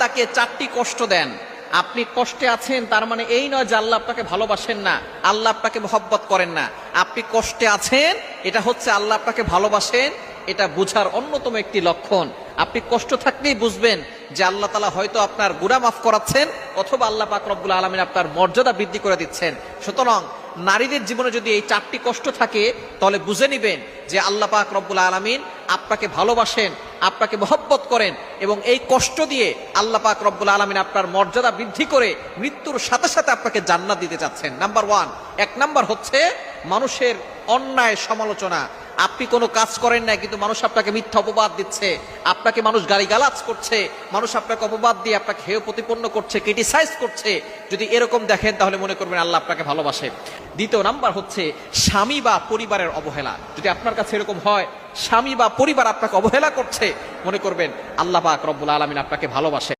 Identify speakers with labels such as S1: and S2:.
S1: তাকে 4টি কষ্ট দেন। আপনি কষ্টে আছেন তার মানে এই নয় যে আল্লাহ আপনাকে ভালোবাসেন না, আল্লাহ আপনাকে মহব্বত করেন না। আপনি কষ্টে আছেন, এটা হচ্ছে আল্লাহ আপনাকে ভালোবাসেন, এটা বোঝার অন্যতম একটি লক্ষণ। আপনি কষ্ট থাকলেই বুঝবেন যে আল্লাহ তাআলা হয়তো আপনার গুনাহ মাফ করাচ্ছেন, অথবা আল্লাহ পাক রব্বুল আলামিন আপনার মর্যাদা বৃদ্ধি করে দিচ্ছেন। সুতরাং নারীদের জীবনে যদি এই 4টি কষ্ট থাকে, তাহলে বুঝে নিবেন যে আল্লাহ পাক রব্বুল আলামিন আপনাকে ভালোবাসেন, আপনাকে মহব্বত করেন, এবং এই কষ্ট দিয়ে আল্লাহ পাক রব্বুল আলামিন আপনার মর্যাদা বৃদ্ধি করে মৃত্যুর সাথে সাথে আপনাকে জান্নাত দিতে চাচ্ছেন। নাম্বার 1, 1 নাম্বার হচ্ছে মানুষের অন্যায় সমালোচনা। আপনি কোনো কাজ করেন না, কিন্তু মানুষ আপনাকে মিথ্যা অপবাদ দিচ্ছে, আপনাকে মানুষ গালিগালাজ করছে, মানুষ আপনাকে অপবাদ দিয়ে আপনাকে হেয় প্রতিপন্ন করছে, ক্রিটিসাইজ করছে। যদি এরকম দেখেন তাহলে মনে করবেন আল্লাহ আপনাকে ভালোবাসে। 2 নাম্বার হচ্ছে স্বামী বা পরিবারের অবহেলা। যদি আপনার কাছে এরকম হয়, স্বামী বা পরিবার আপনাকে অবহেলা করছে, মনে করবেন আল্লাহ পাক রব্বুল আলামিন আপনাকে ভালোবাসে।